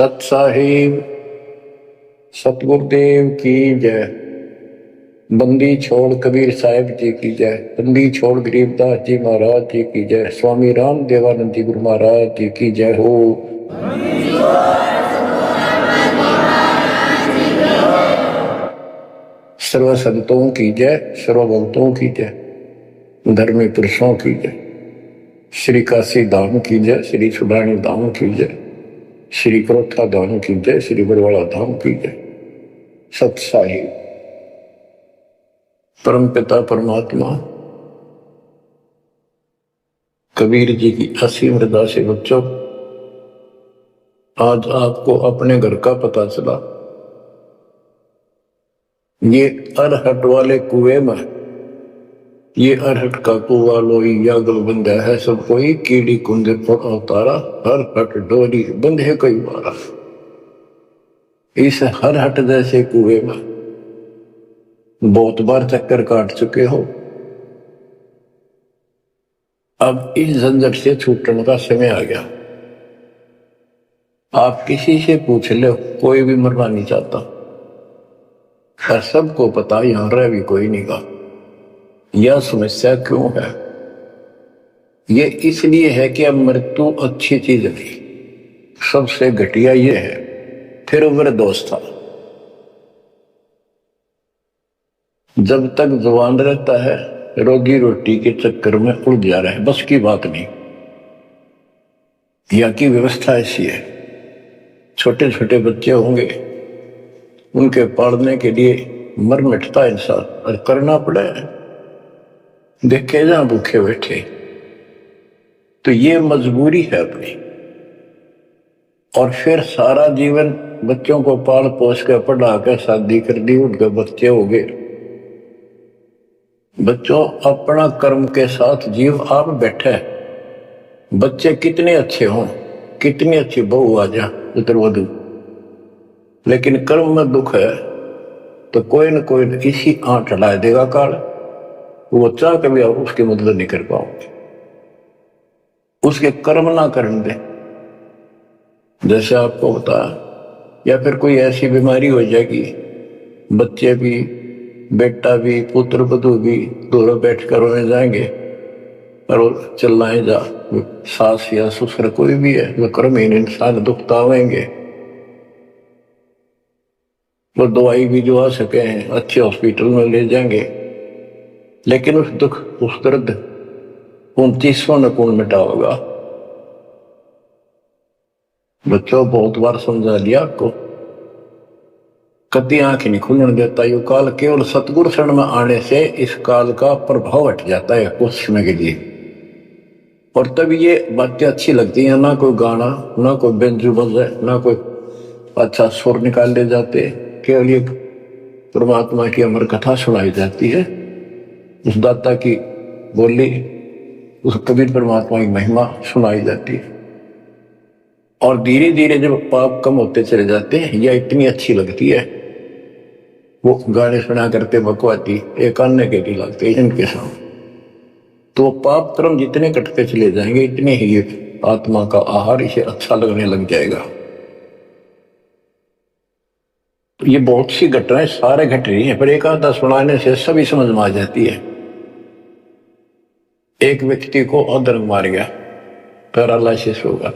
सत साहिब सतगुरुदेव की जय। बंदी छोड़ कबीर साहिब जी की जय। बंदी छोड़ गरीबदास जी महाराज जी की जय। स्वामी राम देवानंद जी गुरु महाराज जी की जय हो। सर्व संतों की जय, सर्व भक्तों की जय, धर्मी पुरुषों की जय। श्री काशी धाम की जय, श्री सुडानी धाम की जय, श्री क्रोथा धाम की जय, श्री बरवाड़ा धाम की जय। सत साहिब परम पिता परमात्मा कबीर जी की असीम मृदा से बच्चों, आज आपको अपने घर का पता चला। ये अरहट वाले कुएं में, ये अरहट का कुआ लोई या गलबंदा है सब कोई, कीड़ी कुंदे पर अवतारा, हर हट डोरी बंधे कई बारा। इस हर हट जैसे कुएं में बहुत बार चक्कर काट चुके हो। अब इस झंझट से छूटने का समय आ गया। आप किसी से पूछ लो, कोई भी मरना नहीं चाहता, पर सबको पता यहां रह भी कोई नहीं का। यह समस्या क्यों है? ये इसलिए है कि अब मृत्यु अच्छी चीज नहीं, सबसे घटिया ये है। फिर उम्र दोस्त था, जब तक जवान रहता है रोजी रोटी के चक्कर में उलझा रहा है, बस की बात नहीं। यहाँ की व्यवस्था ऐसी है, छोटे छोटे बच्चे होंगे, उनके पालने के लिए मर मिटता इंसान और करना पड़े। देखे जहां भूखे बैठे, तो ये मजबूरी है अपनी। और फिर सारा जीवन बच्चों को पाल पोस कर पढ़ा कर शादी कर दी, उनके बच्चे हो गए। बच्चों, अपना कर्म के साथ जीव आप बैठे, बच्चे कितने अच्छे हों, कितनी अच्छी बहू आ जा पुत्रवधू, लेकिन कर्म में दुख है तो कोई न कोई इसी आंट ला देगा काल। वो चाह कभी आप उसकी मदद नहीं कर पाओगे, उसके कर्म ना करने दे। जैसे आपको बताया, या फिर कोई ऐसी बीमारी हो जाएगी, बच्चे भी, बेटा भी, पुत्र वधू भी दोनों बैठ कर रोने जाएंगे और चिल्लाए जा। सास या ससुर कोई भी है, वो कर्महीन इंसान दुखता होंगे। वो दवाई भी जो आ सके हैं अच्छे हॉस्पिटल में ले जाएंगे, लेकिन उस दुख उस दर्द 29 न कौन मिटा होगा। बच्चों, बहुत बार समझा दिया आपको, कति आंख नहीं खुलने देता। यू काल केवल सतगुरु शरण में आने से इस काल का प्रभाव हट जाता है कुछ समय के लिए, और तब ये बातें अच्छी लगती हैं। ना कोई गाना, ना कोई बेंजू बजे, ना कोई अच्छा सुर निकाल ले जाते, केवल ये परमात्मा की अमर कथा सुनाई जाती है, उस दाता की बोली, उस कबीर परमात्मा की महिमा सुनाई जाती है। और धीरे धीरे जब पाप कम होते चले जाते हैं, यह इतनी अच्छी लगती है। वो गाने सुना करते बकवाती एक अन्य के भी लगते इनके साथ, तो पाप कर्म जितने कटते चले जाएंगे, इतने ही आत्मा का आहार इसे अच्छा लगने लग जाएगा। ये बहुत सी घटनाएं सारे घट रही है, पर एक आधा सुनाने से सभी समझ में आ जाती है। एक व्यक्ति को अदरक मार गया, पैरालिसिस होगा,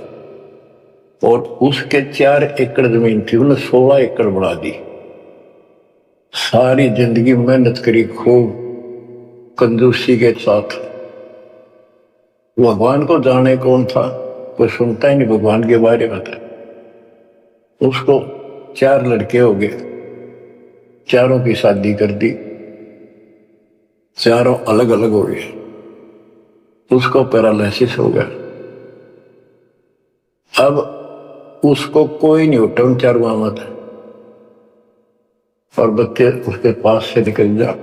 और उसके 4 एकड़ जमीन थी, उन्हें 16 एकड़ बढ़ा दी। सारी जिंदगी मेहनत करी खूब कंजूसी के साथ। भगवान को जाने कौन था, कोई सुनता ही नहीं भगवान के बारे में था। उसको 4 लड़के हो गए, चारों की शादी कर दी, चारों अलग अलग हो गए। उसको पैरालिसिस हो गया। अब उसको कोई नहीं उठा उन 4 में, और बच्चे उसके पास से निकल जा।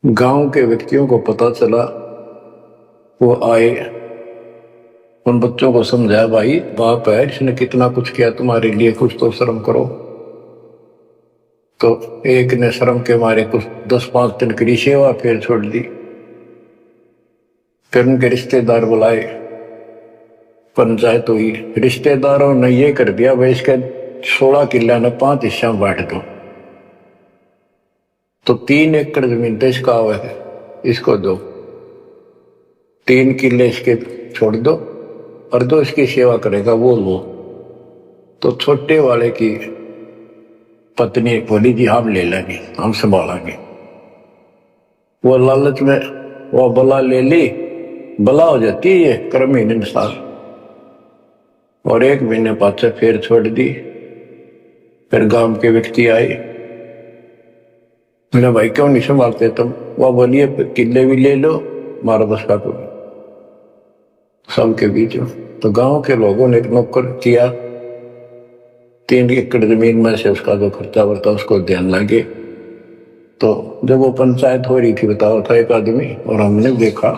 गांव के व्यक्तियों को पता चला, वो आए, उन बच्चों को समझाया, भाई बाप है, इसने कितना कुछ किया तुम्हारे लिए, कुछ तो शर्म करो। तो एक ने शर्म के मारे कुछ 10-5 दिन की सेवा फिर छोड़ दी। फिर उनके रिश्तेदार बुलाए, पंचायत हुई, रिश्तेदारों ने ये कर दिया भाई इसके 16 किला ने 5 हिस्सा में बांट दो, तो 3 एकड़ जमीन तो इसका है, इसको दो, 3 किले इसके छोड़ दो और 2 इसकी सेवा करेगा वो लो। तो छोटे वाले की पत्नी बोली जी हम ले लेंगे, हम संभालेंगे। वो लालच में वो बला ले ली, बला हो जाती है ये कर्म ही अनुसार, और 1 महीने पाछे फिर छोड़ दी। फिर गांव के व्यक्ति आए, मेरा भाई क्यों नहीं संभालते तुम? वह बोलिए किले भी ले लो, मारा बस का को सबके बीच में। तो गांव के लोगों ने नौकर किया, 3 एकड़ जमीन में से उसका जो खर्चा वर्ता उसको ध्यान लगे। तो जब वो पंचायत हो रही थी, बताओ था एक आदमी, और हमने देखा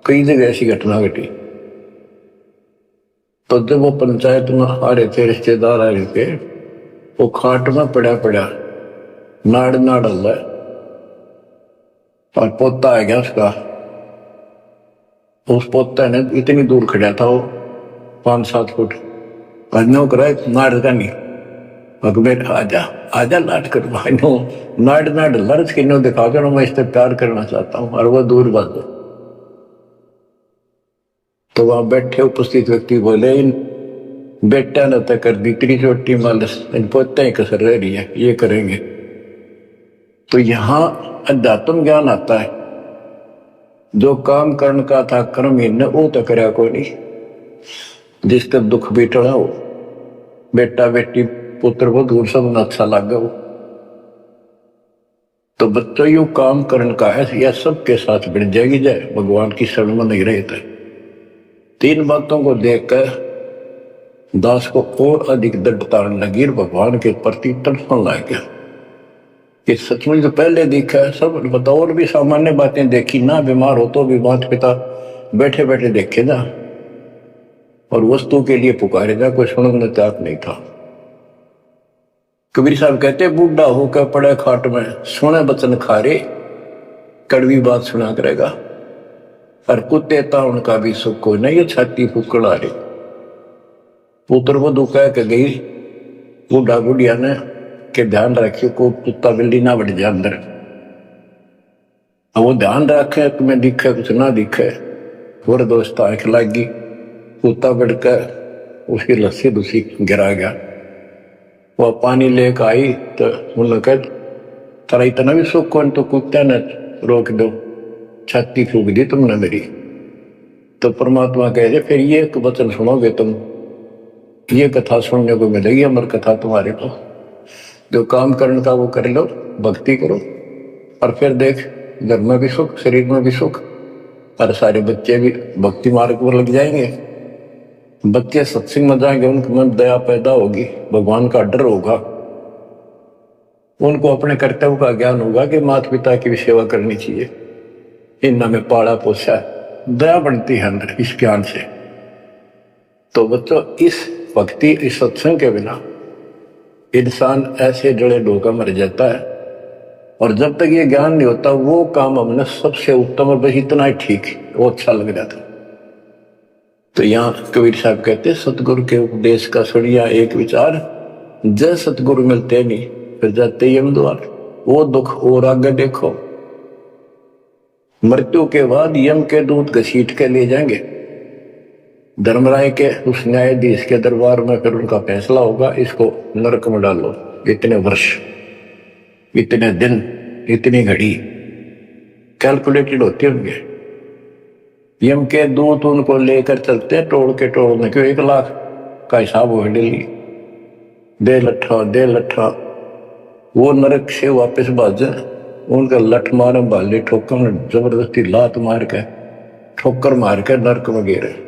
कई जगह ऐसी घटना घटी। तो जब वो पंचायत में आ रहे थे, रिश्तेदार आ रहे थे, वो खाट में पड़ा नाड़ नाड़ हल्ला, और पोता आ गया उसका। उस पोता ने इतनी दूर खड़ा था वो 5-7 फुट, नो करा नाड़ का नहीं, अकबर आजा आजा लाट कर भाइनो, नाड़ नाड़ लर्ज किनो दिखा कर मैं इससे प्यार करना चाहता हूँ, और वो दूर बात। तो वहां बैठे उपस्थित व्यक्ति बोले इन बेटा ने तय कर दी इतनी छोटी मालस, इन पोते ही कसर रह रही है, ये करेंगे। तो यहां अध्यात्म ज्ञान आता है, जो काम करने का था कर्म ही ने वो तो करया को नहीं, जिसका दुख भी टला हो, बेटा बेटी पुत्र को दूर सब अच्छा लगा हो। तो बच्चों यू काम करने का है, यह सबके साथ बढ़ जाएगी जाए, भगवान की शरण में नहीं रहता। 3 बातों को देखकर दास को और अधिक दृढ़ता लगी और भगवान के प्रति तड़पन लग गया कि सचमुच तो पहले देखा है सब, बताओ और भी सामान्य बातें देखी ना, बीमार हो तो भी माता पिता बैठे बैठे देखे ना, और वस्तु के लिए पुकारे जा, कोई सुनने तक नहीं था। कबीर साहब कहते बूढ़ा होकर पड़े खाट में, सुने बचन खारे, कड़वी बात सुना करेगा, और कुत्ते ता उनका भी सुख को नहीं, छाती फुकड़ आ रही। पुत्र वो दुखा के गई बूढ़ा बुढ़िया ने के ध्यान रखियो को कुत्ता बिल्ली ना बढ़ जाए अंदर। अब वो ध्यान रखे तुम्हें दिखे कुछ ना दिखे, और दोस्त आंख लागी, कुत्ता बढ़कर उसकी लस्सी दूसरी गिरा गया। वह पानी लेकर आई तो उन्होंने कहा तारा इतना भी सुख कौन, तो कुत्ते ने रोक दो, छाती फूक दी तुमने मेरी। तो परमात्मा कहे फिर ये एक वचन सुनोगे तुम, ये कथा सुनने को मिलेगी अमर कथा तुम्हारे को, जो काम करने का वो कर लो, भक्ति करो, और फिर देख घर में भी सुख, शरीर में भी सुख, और सारे बच्चे भी भक्ति मार्ग पर लग जाएंगे। बच्चे सत्संग में जाएंगे, उनके मन दया पैदा होगी, भगवान का डर होगा, उनको अपने कर्तव्य का ज्ञान होगा कि माता पिता की भी सेवा करनी चाहिए, इन्ना में पाला पोसा, दया बनती है अंदर इस ज्ञान से। तो बच्चों इस भक्ति, इस सत्संग के बिना इंसान ऐसे जड़े डोका मर जाता है, और जब तक ये ज्ञान नहीं होता वो काम हमने सबसे उत्तम और बस इतना ही ठीक है, वो अच्छा लग जाता। तो यहाँ कबीर साहब कहते सतगुरु के उपदेश का सुनिया एक विचार, जय सतगुरु मिलते नहीं फिर जाते यम द्वार, वो दुख और आगे देखो, मृत्यु के बाद यम के दूत घसीट के ले जाएंगे धर्मराय के उस न्यायाधीश के दरबार में, फिर उनका फैसला होगा इसको नरक में डालो, इतने वर्ष, इतने दिन, इतनी घड़ी कैलकुलेटेड होते होंगे। यम के दूत उनको लेकर चलते टोड़ के टोड़ने क्यों, 1 लाख का हिसाब हो डेली, दे लट्ठा, वो नरक से वापस भाजे, उनका लठ मारे भाले ठोकर, जबरदस्ती लात मार के ठोकर मार के नरक में गिरे।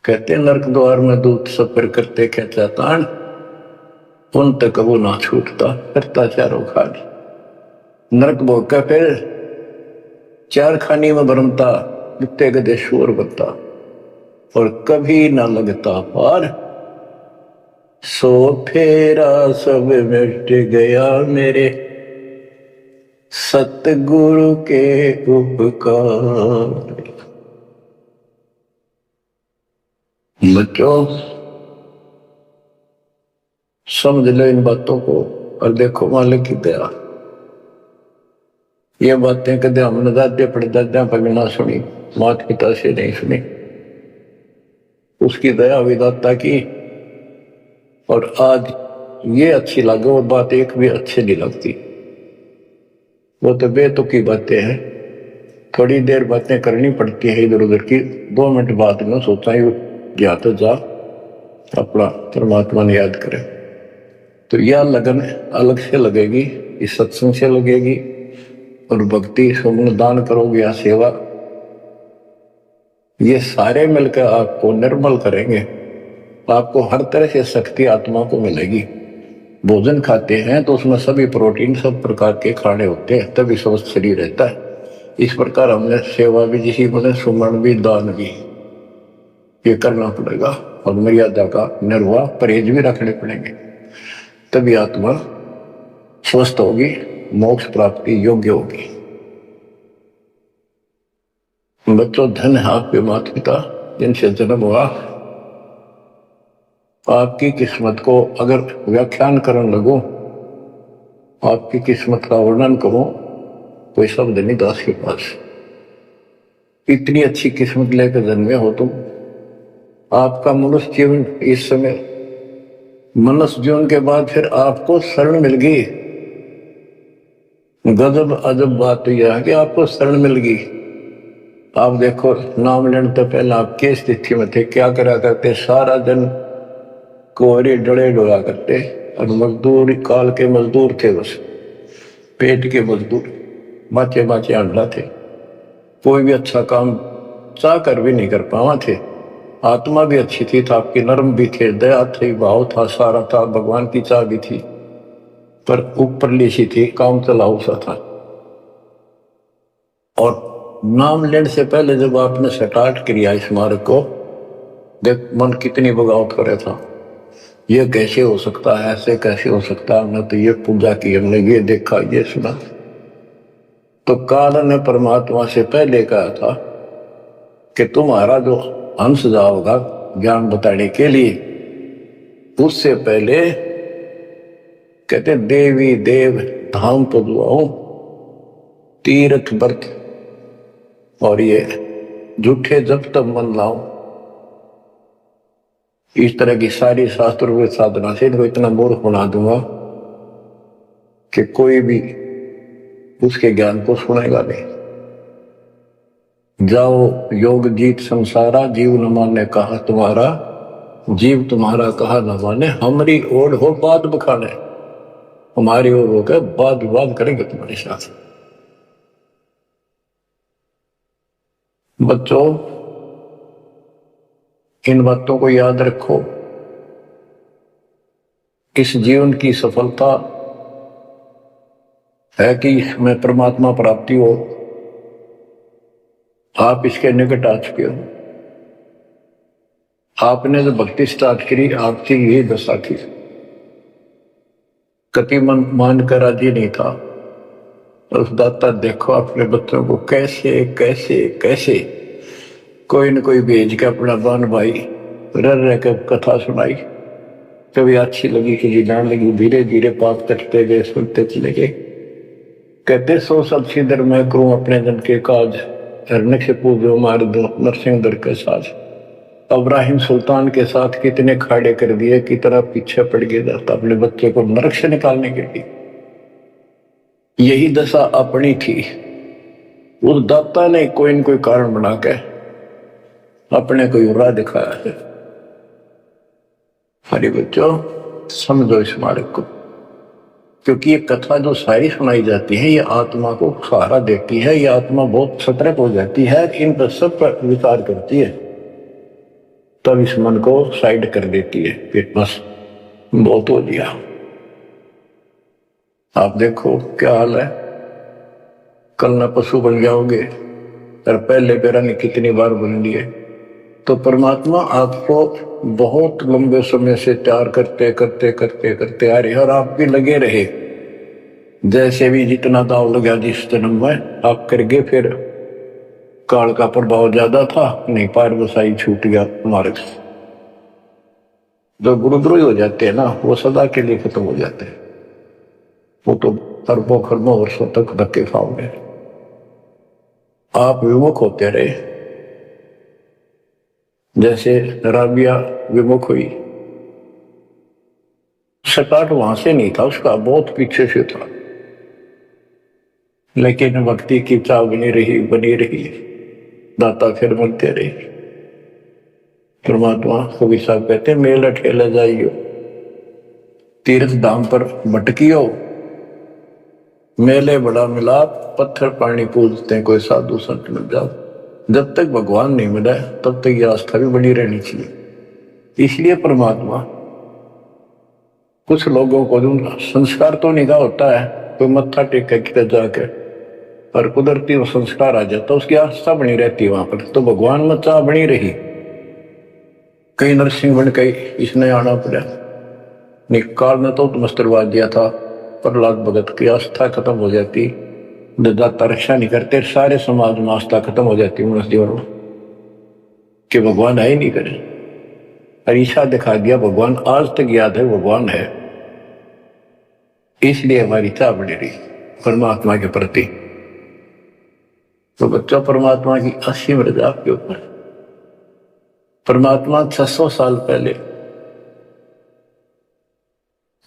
कहते नरक द्वार में दूत सफर करते कहता तान, उन तक वो ना छूटता, करता चारों खानी, नरक भोग का फिर 4 खानी में भरमता, बिकते गदे शोर बनता, और कभी ना लगता पार, सो फेरा सब मिट गया मेरे सतगुरु के उपकार। बच्चों समझ लो इन बातों को और देखो मालिक की दया। ये बातें कदे हमने दादे परदादा पर ना सुनी, माता पिता से नहीं सुनी, उसकी दया विदाता की। और आज ये अच्छी लगे और बात एक भी अच्छी नहीं लगती। वो तो बेतुकी बातें हैं, थोड़ी देर बातें करनी पड़ती है इधर उधर की, 2 मिनट बाद में सोचा या तो जा अपना परमात्मा ने याद करे। तो यह लगन अलग से लगेगी, इस सत्संग से लगेगी, और भक्ति सुमन दान करोगे या सेवा, ये सारे मिलकर आपको निर्मल करेंगे। आपको हर तरह से शक्ति आत्मा को मिलेगी। भोजन खाते हैं तो उसमें सभी प्रोटीन सब प्रकार के खाने होते हैं, तभी स्वस्थ शरीर रहता है। इस प्रकार हमने सेवा भी, जिसी को सुमन भी, दान भी, ये करना पड़ेगा, और मर्यादा का निर्वाह परहेज भी रखने पड़ेंगे, तभी आत्मा स्वस्थ होगी, मोक्ष प्राप्ति योग्य होगी। बच्चों धन है आपके माता पिता जिनसे जन्म हुआ। आपकी किस्मत को अगर व्याख्यान करने लगो, आपकी किस्मत का वर्णन करो, कोई शब्द नहीं दास के पास। इतनी अच्छी किस्मत लेकर जन्मे हो तुम। आपका मनुष्य जीवन इस समय, मनुष्य जीवन के बाद फिर आपको शरण मिल गई। गजब अजब बात यह है कि आपको शरण मिल गई। आप देखो नाम लेने तो पहले आप किस स्थिति में थे, क्या करा करते, सारा दिन कोहरे डड़े डोला करते, और मजदूर काल के मजदूर थे, बस पेट के मजदूर, बाचे बाचे अंडा थे। कोई भी अच्छा काम चाह कर भी नहीं कर पावा थे। आत्मा भी अच्छी थी, था आपकी नर्म भी थे, दया थी, भाव था, सारा था, भगवान की चाह भी थी, पर ऊपरली सी थी, काम चलाऊ सा था। और नाम लेने से पहले जब आपने स्टार्ट किया इस मार्ग को, देख मन कितनी बगावत करे था। ये कैसे हो सकता है, ऐसे कैसे हो सकता है, हमने तो ये पूजा की, हमने ये देखा, ये सुना। तो काल ने परमात्मा से पहले कहा था कि तुम्हारा जो अंश जाओगा ज्ञान बताने के लिए, उससे पहले कहते देवी देव धाम तो दुआओ, तीर्थ व्रत और ये झूठे जब तब मन लाओ, इस तरह की सारी शास्त्र साधना से इनको इतना मूर्ख बना दूंगा कि कोई भी उसके ज्ञान को सुनेगा नहीं। जाओ योग जीत संसारा, जीव न माने कहा तुम्हारा, जीव तुम्हारा कहा न माने, हमारी ओर हो बात बखाने, हमारी ओर होकर बात विवाद करेंगे तुम्हारे साथ। बच्चों इन बातों को याद रखो। इस जीवन की सफलता है कि इसमें परमात्मा प्राप्ति हो। आप इसके निकट आ चुके हो। आपने जो भक्ति स्टार्ट करी, आपकी यही दशा थी। कति मन मान कर राजी नहीं था। उस दाता देखो अपने बच्चों को कैसे कैसे कैसे कोई न कोई भेज के अपना बान भाई रह कर कथा सुनाई। कभी अच्छी लगी, कभी जान लगी, धीरे धीरे पाप कटते गए, सुनते चले गए। कहते सो सब सिदर मैं करूं अपने जन के काज, हरने से पूजो मार दो नरसिंह दर के साथ। इब्राहिम सुल्तान के साथ कितने खाड़े कर दिए, कितना पीछे पड़ गया जाता अपने बच्चे को नरक से निकालने के लिए। यही दशा अपनी थी। उस दाता ने कोई न कोई कारण बना के अपने को राह दिखाया है। हरी बच्चों समझो इस मार्ग को, क्योंकि ये कथा जो सारी सुनाई जाती है, ये आत्मा को सहारा देती है। ये आत्मा बहुत सतर्क हो जाती है, इन पर सब पर विचार करती है, तब इस मन को साइड कर देती है, फिर बस बहुत हो लिया। आप देखो क्या हाल है, कल ना पशु बन जाओगे, और पहले बेरानी कितनी बार बन लिए। तो परमात्मा आपको बहुत लंबे समय से तैयार करते करते करते करते आ रहे, और आप भी लगे रहे। जैसे भी जितना दाव लगा जिस जन्म में आप करके, फिर काल का प्रभाव ज्यादा था, नहीं पार बसाई छूट गया मार्ग। जो गुरुद्रोही हो जाते हैं ना, वो सदा के लिए खत्म हो जाते हैं। वो तो अरबों खरबों वर्षों तक धक्के खाओगे। आप विमुख होते रहे, जैसे राबिया विमुख हुई। स्टार्ट वहां से नहीं था उसका, बहुत पीछे से था, लेकिन भक्ति की चाह बनी रही, दाता फिर मिलते रहे। परमात्मा कबीर साहब कहते हैं, मेला ठेला जाइयो, तीर्थ धाम पर भटकियो, मेले बड़ा मिलाप, पत्थर पानी पूजते कोई साधु संत मिल जाओ। जब तक भगवान नहीं मिला तब तक ये आस्था भी बनी रहनी चाहिए। इसलिए परमात्मा कुछ लोगों को संस्कार तो निगाह होता है, कोई मत्था टेक के जाके, पर कुदरती वो संस्कार आ जाता, उसकी आस्था बनी रहती है वहां पर, तो भगवान में चाह बनी रही। कई नरसिंह बन कई इसने आना पड़ा, निकाल ने तो मस्टरवा दिया था, प्रहलाद भगत की आस्था खत्म हो जाती, दाता रक्षा नहीं करते, सारे समाज में आस्था खत्म हो जाती मनुष्य कि भगवान है ही नहीं करे। अरीसा दिखा दिया भगवान, आज तक याद है भगवान है, इसलिए हमारी चाह बनी रही परमात्मा के प्रति। तो बच्चों, परमात्मा की असीम रजा आपके ऊपर। परमात्मा 600 साल पहले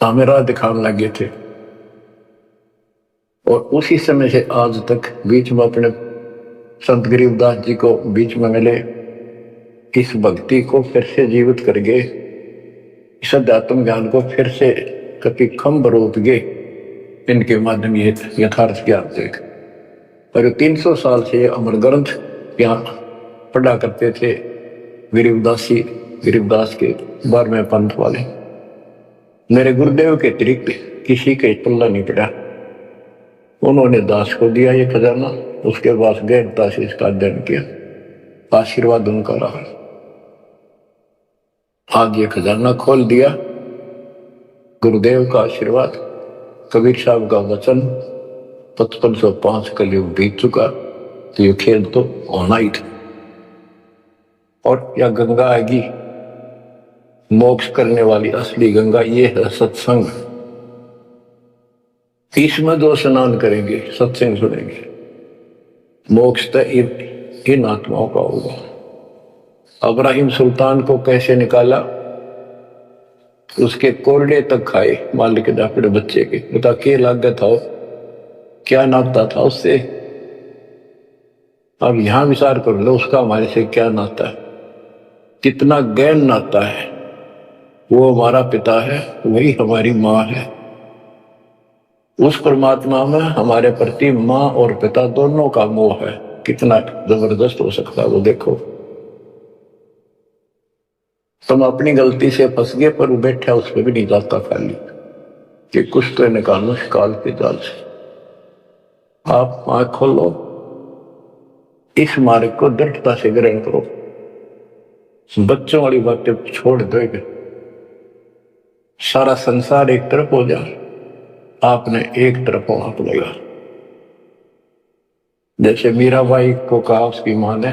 हमें राह दिखाने लगे थे, और उसी समय से आज तक बीच में अपने संत गरीबदास जी को बीच में मिले, इस भक्ति को फिर से जीवित कर गए, इस अध्यात्म ज्ञान को फिर से कभी खम्भ रोप गए, इनके माध्यम ये यथार्थ ज्ञान देख। पर 300 साल से अमर ग्रंथ यहाँ पढ़ा करते थे गरीबदास के 12वें पंथ वाले। मेरे गुरुदेव के अतिरिक्त किसी के पल्ला नहीं पड़ा, उन्होंने दास को दिया ये खजाना, उसके बाद गहनता से इसका अध्ययन किया, आशीर्वाद उनका रहा। आज ये खजाना खोल दिया, गुरुदेव का आशीर्वाद, कबीर साहब का वचन, 5505 कलयुग बीत चुका, तो ये खेल तो होना ही था। और या गंगा आएगी मोक्ष करने वाली असली गंगा, ये है सत्संग। इसमें जो स्नान करेंगे, सत्संग सुनेंगे, मोक्ष तो इन आत्माओं का होगा। अब्राहिम सुल्तान को कैसे निकाला, उसके कोरडे तक खाए मालिक ने अपने बच्चे के, बता के लागत था, क्या नाता था उससे। अब यहां विचार कर लो, उसका हमारे से क्या नाता है, कितना गहन नाता है। वो हमारा पिता है, वही हमारी माँ है। उस परमात्मा में हमारे प्रति माँ और पिता दोनों का मोह है, कितना जबरदस्त हो सकता है वो देखो। तुम अपनी गलती से फंस गए, पर वो बैठा उस पर भी नहीं जाता खाली कि कुछ तो निकालो काल के जाल से। आप आंख खोलो, इस मार्ग को दृढ़ता से ग्रहण करो, बच्चों वाली बातें छोड़ दोगे, सारा संसार एक तरफ हो जाए, आपने एक तरफ होना पड़ेगा। जैसे मीराबाई को कहा उसकी मां ने,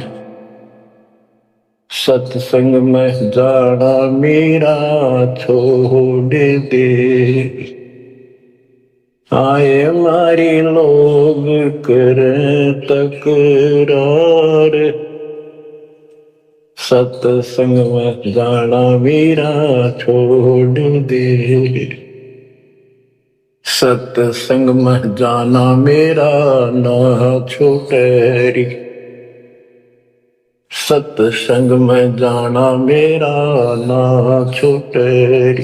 सत्संग में जाना मेरा छोड़ दे, आए मारी लोग कर तकरार, सत्संग में जाना मेरा छोड़ दे, सत्संग में जाना मेरा ना छोटे, सत्संग में जाना मेरा ना छोटे,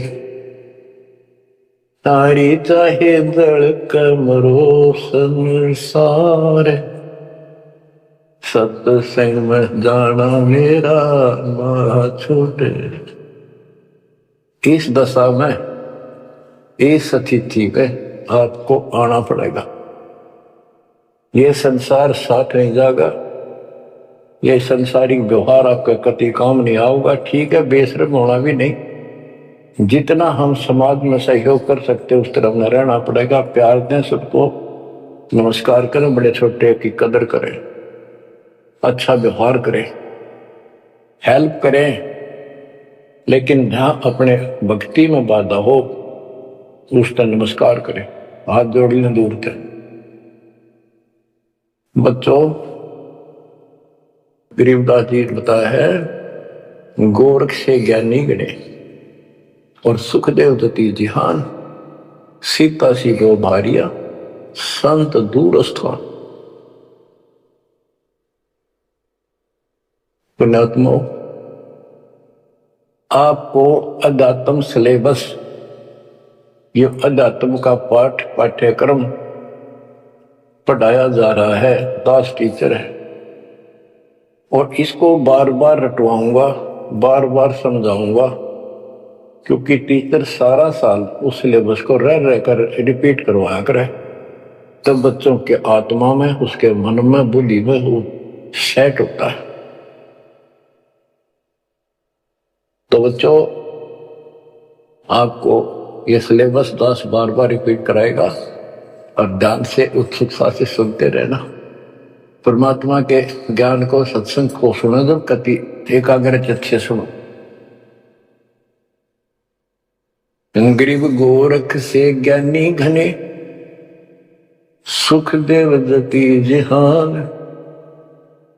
तारी चाहे दल कमरो संसार, सत्संग में जाना मेरा ना छोटे। इस दशा में, इस स्थिति में आपको आना पड़ेगा। ये संसार साथ नहीं जाएगा, ये संसारिक व्यवहार आपका कति काम नहीं आऊगा। ठीक है, बेशर्म होना भी नहीं, जितना हम समाज में सहयोग कर सकते उस तरफ में रहना पड़ेगा। प्यार दें सबको, नमस्कार करें, बड़े छोटे की कदर करें, अच्छा व्यवहार करें, हेल्प करें, लेकिन जहां अपने भक्ति में बाधा हो उसका नमस्कार करें, हाथ जोड़ लें दूर तक। बच्चों, गरीबदास जी ने बताया है, गोरख से ज्ञानी गणे और सुखदेव दती जिहान, सीता सी गो भारिया संत दूर स्थान। पुण्यात्मो, आपको अध्यात्म सिलेबस, ये अध्यात्म का पाठ्यक्रम पढ़ाया जा रहा है, दास टीचर है, और इसको बार बार रटवाऊंगा, बार बार समझाऊंगा, क्योंकि टीचर सारा साल उस सिलेबस को रह कर रिपीट करवाया करे, तब बच्चों के आत्मा में, उसके मन में, बुद्धि में वो सेट होता है। तो बच्चों, आपको ये सिलेबस दास बार बार रिपीट कराएगा और ध्यान से, उत्सुकता से सुनते रहना। परमात्मा के ज्ञान को, सत्संग को सुनो, जब कति एकाग्र चित्त से सुनो। गरीब गोरख से ज्ञानी घने, सुखदेव दती जिहान,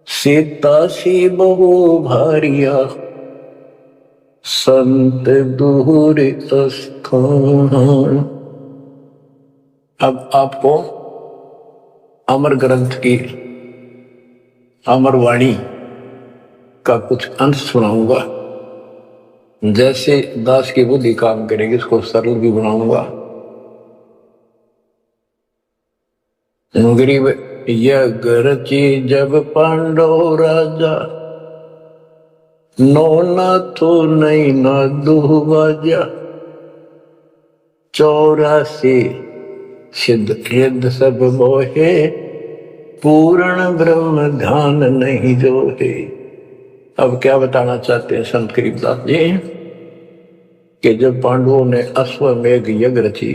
सीता सी बहु भारिया संत दूर स्थान। अब आपको अमर ग्रंथ की अमर वाणी का कुछ अंश सुनाऊंगा। जैसे दास की बुद्धि काम करेगी, इसको सरल भी बनाऊंगा। गरीब यज्ञ रची जब पांडव राजा, नो नाथो नहीं ना दुहवाजा, 84 सिद्ध रिद्ध सब मोहे, पूर्ण ब्रह्म ध्यान नहीं जोहे। अब क्या बताना चाहते हैं संत गरीबदास जी, कि जब पांडवों ने अश्वमेघ यज्ञ रची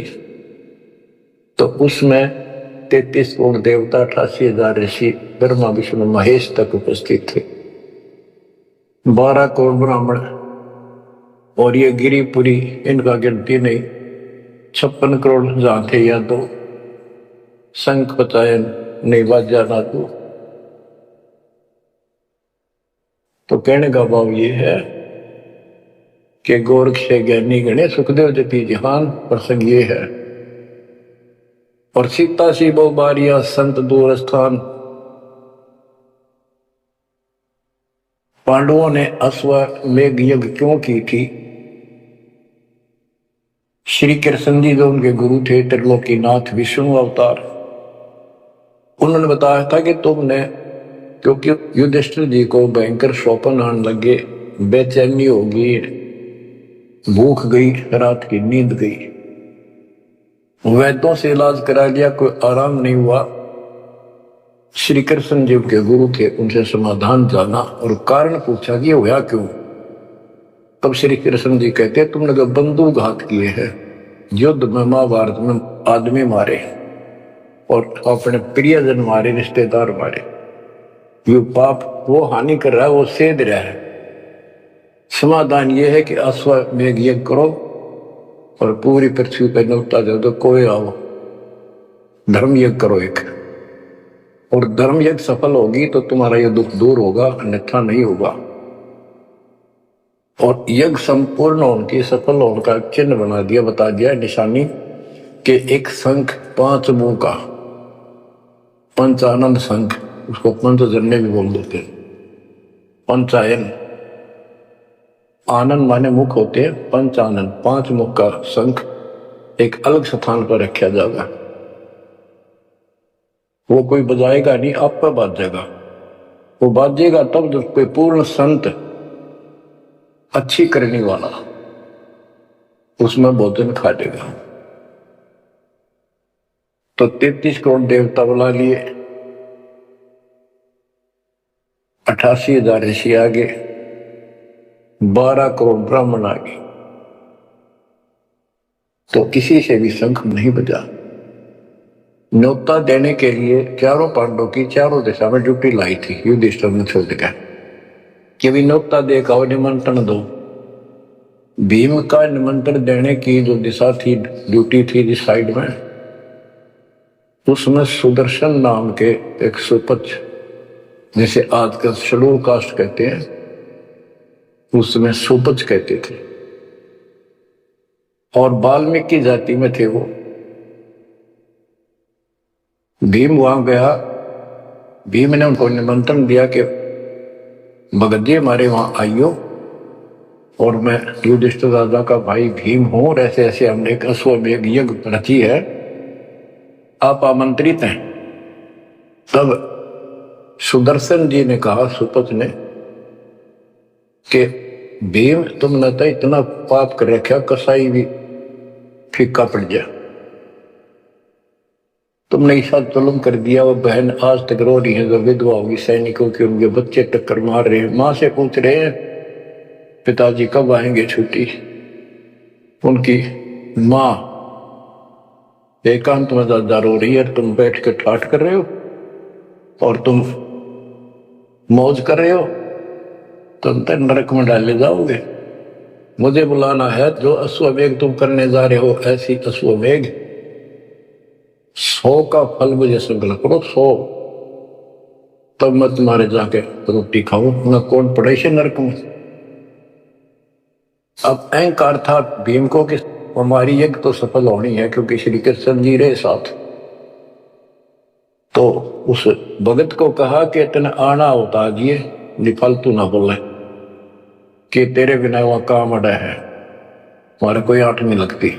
तो उसमें 33 करोड़ देवता, 88,000 ऋषि, ब्रह्मा विष्णु महेश तक उपस्थित थे, 12 करोड़ ब्राह्मण, और ये गिरिपुरी, इनका गिनती नहीं, 56 करोड़ जहां थे, या तो शंख पचायन नहीं बाजा ना तो कहने का भाव ये है कि गोरख से ज्ञानी गणे, सुखदेव दती जिहान, प्रसंग ये है। और सीता सी बहु भारिया संत दूर स्थान। पांडवों ने अश्वमेघ यज्ञ क्यों की थी? श्री कृष्ण जी जो उनके गुरु थे, त्रिलोकीनाथ विष्णु अवतार, उन्होंने बताया था कि तुमने, क्योंकि युधिष्ठिर जी को भयंकर स्वप्न आने लगे, बेचैनी होगी, भूख गई, रात की नींद गई, वैद्यों से इलाज करा लिया, कोई आराम नहीं हुआ। श्री कृष्ण जी के गुरु थे, उनसे समाधान जाना और कारण पूछा कि हुआ क्यों। तब श्री कृष्ण जी कहते, तुमने तो बंदूकघात किए हैं, युद्ध में, महाभारत में आदमी मारे और अपने प्रियजन मारे, रिश्तेदार मारे, ये पाप वो हानि कर रहा है, वो सेध रहा है। समाधान ये है कि अश्वमेघ यज्ञ करो और पूरी पृथ्वी पर न्योता दो, तो कोई आओ, धर्म यज्ञ करो एक, और धर्म यज्ञ सफल होगी तो तुम्हारा ये दुख दूर होगा, अन्यथा नहीं होगा। और यज्ञ संपूर्ण होने, सफल होने का चिन्ह बना दिया, बता दिया निशानी, कि एक शंख 5 मुंह का, पंचानंद शंख, उसको पंचजन्य भी बोल देते हैं, पंचायन, आनंद माने मुख होते हैं, पंचानंद, 5 मुख का शंख एक अलग स्थान पर रखा जाएगा। वो कोई बजाएगा नहीं, आप पर बाजेगा, वो बाजेगा तब जब कोई पूर्ण संत, अच्छी करने वाला उसमें भोजन खा लेगा। तो 33 करोड़ देवता बुला लिए, 88,000 ऋषि आगे, 12 करोड़ ब्राह्मण आगे, तो किसी से भी शंख नहीं बजा। न्योता देने के लिए चारों पांडवों की चारों दिशा में ड्यूटी लाई थी युधिष्ठिर ने छोड़ दिया कि भी न्योता देकर निमंत्रण दो। भीम का निमंत्रण देने की जो दिशा थी, ड्यूटी थी जिस साइड में, उसमें सुदर्शन नाम के एक सुपच, जिसे आजकल शेड्यूल कास्ट कहते हैं, उसमें सुपच कहते थे, और वाल्मीकि जाति में थे वो। भीम वहां गया। भीम ने उनको निमंत्रण दिया कि भगत जी हमारे वहां आइयो, और मैं युधिष्ठिर राजा का भाई भीम हूं, और ऐसे ऐसे हमने एक अश्वमेध यज्ञ रची है, आप आमंत्रित हैं। तब सुदर्शन जी ने कहा, सुपथ ने, कि भीम तुमने तो इतना पाप कर रखा, कसाई भी फीका पड़ गया, तुमने ऐसा जुल्म कर दिया। वो बहन आज तक रो रही है, जो विधवा होगी सैनिकों की, उनके बच्चे टक्कर मार रहे हैं, मां से पूछ रहे हैं पिताजी कब आएंगे छुट्टी। उनकी मां एकांत में ज्यादा रो रही है, तुम बैठ के ठाठ कर रहे हो और तुम मौज कर रहे हो, तुम तो नरक में डाले जाओगे। मुझे बुलाना है, जो अश्वमेध तुम करने जा रहे हो, ऐसी अश्वमेध 100 का फल मुझे संकल्प करो, 100, तब मैं तुम्हारे जाके रोटी खाऊं, मैं कौन पड़े से नरक में। अब अहंकार था भीम को कि हमारी यज्ञ तो सफल होनी है, क्योंकि श्री कृष्ण जी रहे साथ। तो उस भगत को कहा कि तेने आना होता जी, फालतू ना बोले कि तेरे बिना वहां काम अड़ा है, हमारे कोई आंट नहीं लगती।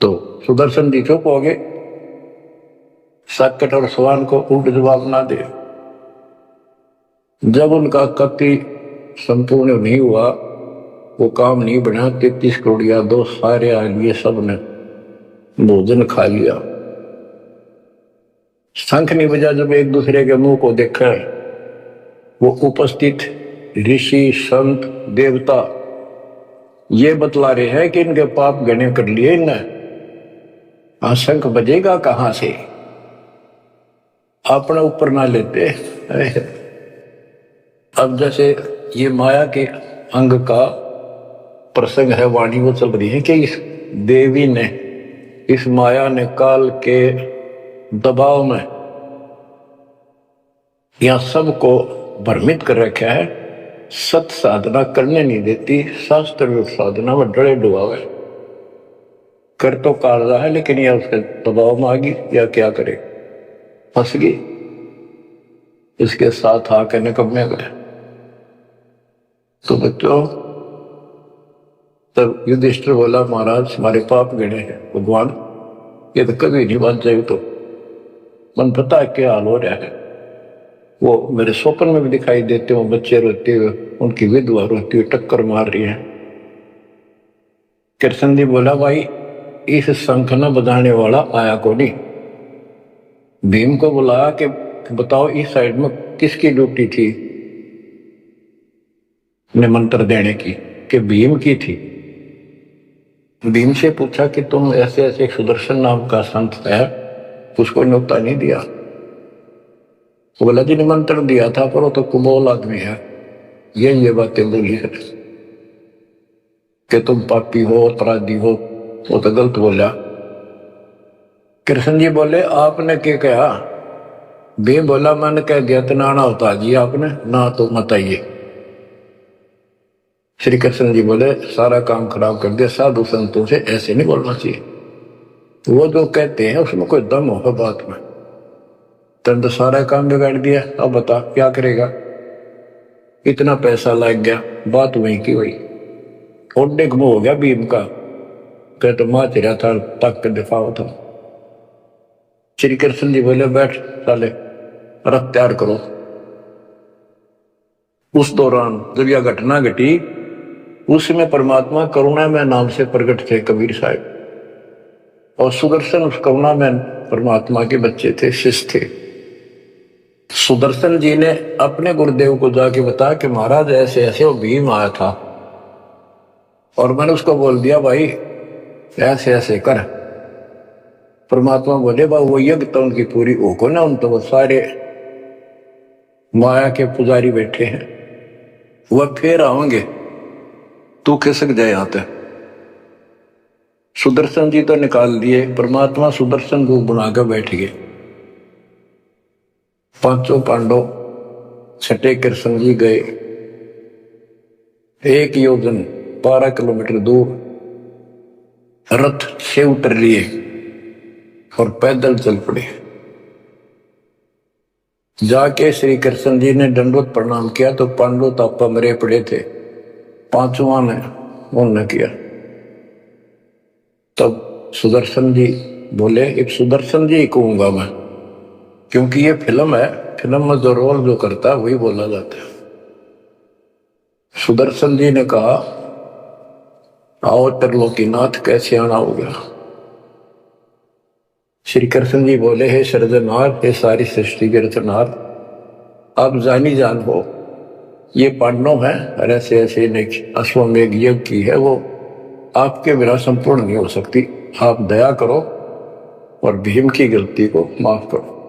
तो सुदर्शन जी चुप हो गए, सकट और सवान को उल्ट जवाब ना दे। जब उनका कति संपूर्ण नहीं हुआ, वो काम नहीं बना, 33 करोड़िया दो सारे आ लिए, सब ने भोजन खा लिया। शंख नहीं बजा। जब एक दूसरे के मुंह को देखा, वो उपस्थित ऋषि संत देवता ये बतला रहे हैं कि इनके पाप गणे कर लिए इनने। शंख बजेगा कहां से, अपने ऊपर ना लेते। अब जैसे ये माया के अंग का प्रसंग है, वाणी वो चल रही है कि इस देवी ने, इस माया ने काल के दबाव में यहां सबको भ्रमित कर रखा है, सत साधना करने नहीं देती, शास्त्र साधना में डरे डुबावे। कर तो कारजा है, लेकिन यह उसके दबाव में आ गई, या क्या करे, फंस गई, इसके साथ आकर निकम्मे गए। तो बच्चों, तब युधिष्ठिर बोला, महाराज हमारे पाप गिने हैं, भगवान ये तो कभी नहीं बच जाए। तो मन पता है क्या हाल हो रहा है, वो मेरे स्वप्न में भी दिखाई देते हो, बच्चे रोते हुए, उनकी विधवा रोती हुई टक्कर मार रही है। कृष्ण जी बोला, भाई इस शंख न बजाने वाला आया को नहीं। भीम को बुलाया कि बताओ इस साइड में किसकी ड्यूटी थी निमंत्रण देने की, कि भीम की थी। भीम से पूछा कि तुम ऐसे ऐसे सुदर्शन नाम का संत है, उसको न्योता नहीं दिया। वो बोला, जी निमंत्रण दिया था, पर वो तो कुबोल आदमी है, ये बातें बोली है कि तुम पापी हो, अपराधी हो, वो तो गलत बोला। कृष्ण जी बोले, आपने क्या कहा? भीम बोला, मैंने कह दिया तो नाना होता जी, आपने ना तो मत आइए। श्री कृष्ण जी बोले, सारा काम खराब कर दिया, साधु संतों से ऐसे नहीं बोलना चाहिए। वो जो कहते हैं उसमें कोई दम होगा बात में। तुम तो सारा काम बिगाड़ दिया, अब बता क्या करेगा? इतना पैसा लग गया, बात वहीं की वही। ओडे घुमो हो गया भीम का, कह तो मां तेरा था तक के दिफा था। श्री कृष्ण जी बोले, बैठ साले, रथ तैयार करो। उस दौरान जब यह घटना घटी, उसमें परमात्मा करुणा में नाम से प्रकट थे कबीर साहब, और सुदर्शन उस करुणा में परमात्मा के बच्चे थे, शिष्य थे। सुदर्शन जी ने अपने गुरुदेव को जाके बताया कि महाराज ऐसे ऐसे वो भीम आया था, और मैंने उसको बोल दिया भाई ऐसे ऐसे कर। परमात्मा बोले, बा वो यज्ञ तो उनकी पूरी होको ना, उन तो वो सारे माया के पुजारी बैठे हैं, वह फिर आओगे तू खिसक जाए यहाँ पे। सुदर्शन जी तो निकाल दिए, परमात्मा सुदर्शन रूप बनाकर बैठ गए। पांचों पांडव छठे कृष्ण जी गए, 1 योजन 12 किलोमीटर दूर रथ से उतर लिए और पैदल चल पड़े। जाके श्री कृष्ण जी ने दंडवत प्रणाम किया तो पांडव तापा मरे पड़े थे, पांचवा ने उन्होंने किया। तब सुदर्शन जी बोले, एक सुदर्शन जी कहूंगा मैं, क्योंकि ये फिल्म है, फिल्म में जो रोल जो करता है वही बोला जाता है। सुदर्शन जी ने कहा, आओ त्रिलोकीनाथ, कैसे आना होगा। श्री कृष्ण जी बोले, हे सृजनहार, हे सारी सृष्टि के रचनहार, आप जानी जान हो, ये पांडव है और ऐसे ऐसे अश्वमेघ यज्ञ की है, वो आपके बिना संपूर्ण नहीं हो सकती। आप दया करो और भीम की गलती को माफ करो।